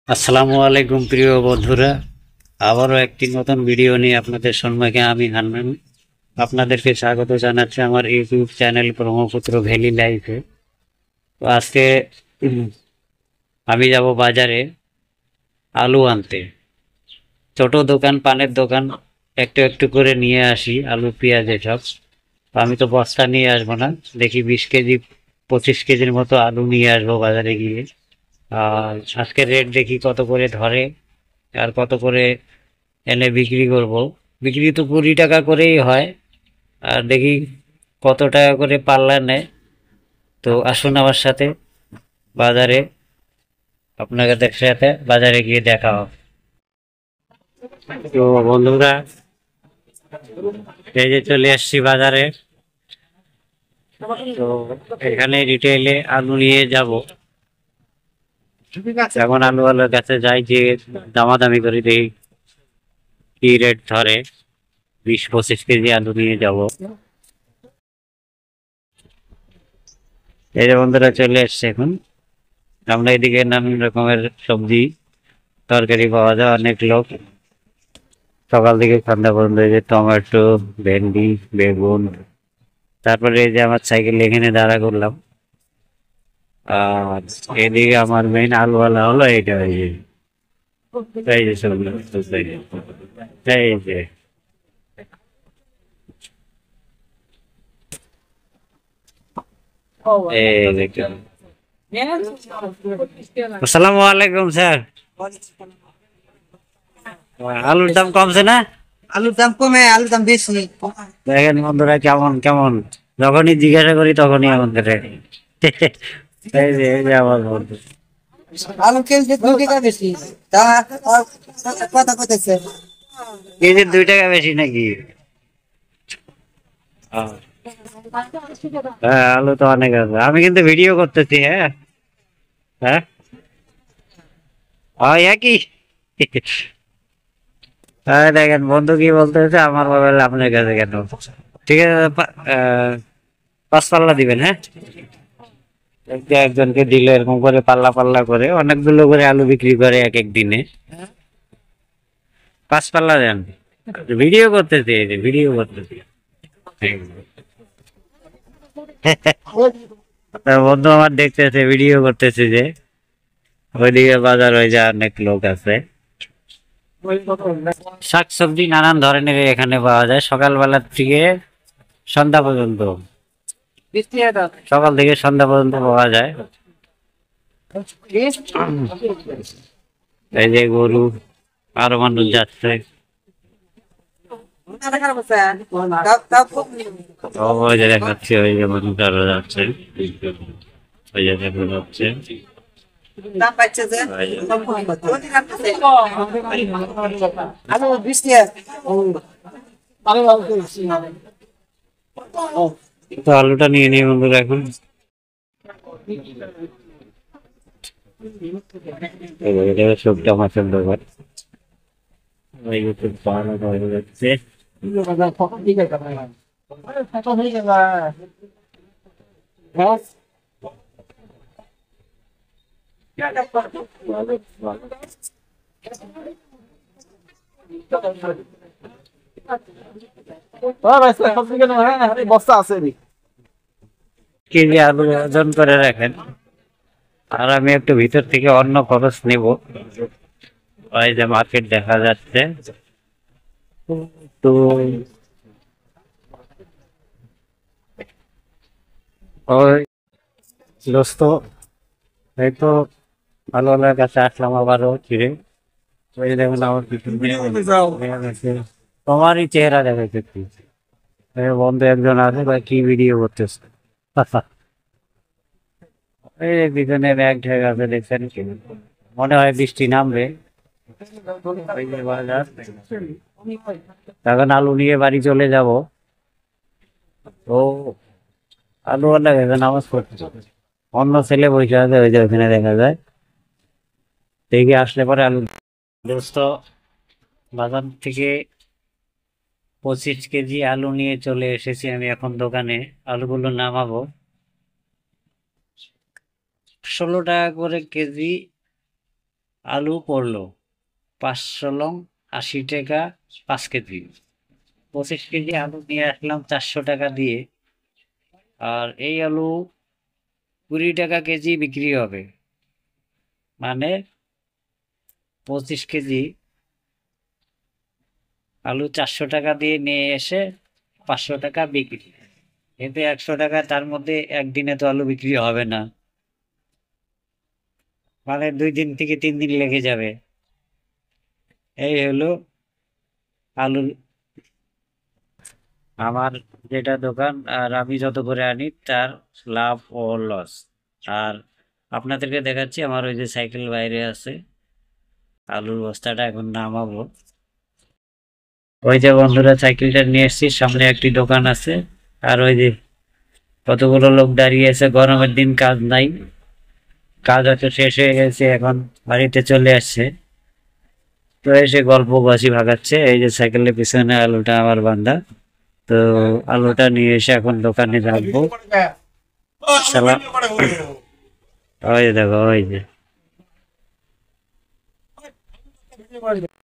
আসসালামু আলাইকুম প্রিয় বন্ধুরা, আবারও একটি নতুন ভিডিও নিয়ে আপনাদের সম্মুখে আমি হান্নান আপনাদেরকে স্বাগত জানাচ্ছি আমার ইউটিউব চ্যানেল ব্রহ্মপুত্র ভ্যালি লাইফে। তো আজকে আমি যাব বাজারে আলু আনতে। ছোট দোকান, পানের দোকান, একটু একটু করে নিয়ে আসি আলু পেঁয়াজ এসব। তো আমি তো বস্তা নিয়ে আসবো না, দেখি 20 কেজি 25 কেজির মতো আলু নিয়ে আসবো বাজারে গিয়ে। আর আজকের রেট দেখি কত করে ধরে আর কত করে এনে বিক্রি করব। বিক্রি তো 20 টাকা করেই হয়, আর দেখি কত টাকা করে পাল্লা নেয়। তো আসুন আমার সাথে বাজারে, আপনাদের সাথে বাজারে গিয়ে দেখা হবে। তো বন্ধুরা, এই যে চলে আসছি বাজারে। তো এখানে রিটেইলে আলু নিয়ে যাব। এখন আলুওয়ালার কাছে যাই, যে দামাদামি করে দেখি কি রেট ধরে। 20-25 কেজি আলু নিয়ে যাব। এই যে বন্ধুরা চলে এসছে এখন। আমরা এদিকে নানান রকমের সবজি তরকারি পাওয়া যায়, অনেক লোক সকাল থেকে সন্ধ্যা পর্যন্ত। এই যে টমেটো, ভেন্ডি, বেগুন, তারপরে এই যে আমার সাইকেল এখানে দাঁড়া করলাম। আর এদিকে আমার মেইন আলুওয়ালা হলো এইটা, এই যে সবজি, এই যে এই দেখুন। আসসালামু আলাইকুম স্যার। আলুর দাম কমছে না? আলুর দাম কমে, আলুর দাম বেশি। দেখেন বন্ধুরা কেমন কেমন, যখনই জিজ্ঞাসা করি তখনই আমাদের এই যে আমার বন্ধু। আলু কেজি 2 টাকা বেশি। তা কথা কইতেছে। কেজি 2 টাকা বেশি নাকি? আহ, হ্যাঁ, আলু তো অনেক আছে। আমি কিন্তু ভিডিও করতেছি। হ্যাঁ হ্যাঁ, একই। হ্যাঁ, দেখেন বন্ধু কি বলতেছে, আমার মোবাইল আপনার কাছে কেন? ঠিক আছে, 5 পাল্লা দিবেন। হ্যাঁ, একজনকে দিলে এরকম করে পাল্লা পাল্লা করে অনেকগুলো করে আলু বিক্রি করে এক এক দিনে। 5 পাল্লা দেন। ভিডিও করতেছি, এই যে ভিডিও করতেছি। আপনার বন্ধু আমার দেখতেছে, ভিডিও করতেছে যে ওইদিকে বাজার, ওই যে অনেক লোক আছে। শাকসবজি নানান ধরনের এখানে পাওয়া যায়, সকালবেলার থেকে সন্ধ্যা পর্যন্ত। সকাল থেকে সন্ধ্যা পর্যন্ত পাওয়া যায়। এই যে গরু, আরো মানুষ যাচ্ছে। ওই যে দেখাচ্ছে, ওই যে মানুষ আরো যাচ্ছে, ওই যে দেখা যাচ্ছে। দাম পাচ্ছে যে ওই যে। আলু 20 টাকা। তো আলুটা নিয়ে নিয়ে বন্ধুরা এখন। এটা সবটা মাছের দোকান। ওই যে বানানো হয়ে যাচ্ছে। বস্তা আছে। কেজি আলু ওজন করে রাখেন, আর আমি একটু ভিতর থেকে অন্য খরচ নিব। ওই যে মার্কেট দেখা যাচ্ছে। তো ওই দোস্ত, এই তো ভালোর কাছে আসলাম আবারও ফিরে। ওই যে দেখুন আমার কিছু মেয়ে আছে। তোমারই চেহারা দেখাচ্ছে। বন্ধু একজন আছে বা কি ভিডিও করতেছে। এই যে পিছনে ব্যাগ ঠ্যাগ আছে, দেখছেন কি? মনে হয় বৃষ্টি নামবে। ওই যে বাজার। এখন আলু নিয়ে বাড়ি চলে যাব। তো আলু আল্লাহ গেছে নামাজ পড়তে, অন্য ছেলে বসে আছে, ওই যে ওখানে দেখা যায়। দেখি আসলে পরে আলু। দোস্ত বাজার থেকে 25 কেজি আলু নিয়ে চলে এসেছি আমি এখন দোকানে। আলুগুলো নামাবো। 16 টাকা করে কেজি আলু পড়লো 5 টাকা 5 কেজি। 25 কেজি আলু নিয়ে আসলাম 400 টাকা দিয়ে। আর এই আলু 20 টাকা কেজি বিক্রি হবে, মানে 25 কেজি আলু 400 টাকা দিয়ে নিয়ে এসে 500 টাকা বিক্রি। এতে 100 টাকা, তার মধ্যে একদিনে তো আলু বিক্রি হবে না, মানে 2 দিন থেকে 3 দিন লেগে যাবে। এই হলো আলুর আমার যেটা দোকান, আর আমি যত করে আনি তার লাভ ও লস। আর আপনাদেরকে দেখাচ্ছি আমার ওই যে সাইকেল বাইরে আছে, আলুর বস্তাটা এখন নামাবো। ওই যে বন্ধুরা সাইকেলটা নিয়ে এসেছি, সামনে একটি দোকান আছে। আর ওই যে কতগুলো লোক দাঁড়িয়ে আছে, গরমের দিন কাজ নাই, কাজ হয়তো শেষ হয়ে গেছে, এখন বাড়িতে চলে আসছে। তো এসে গল্প বাসি ভাগাচ্ছে। এই যে সাইকেলের পিছনে আলুটা আমার বান্ধা। তো আলুটা নিয়ে এসে এখন দোকানে রাখবো। সালাম। ওই যে দেখো, ওই যে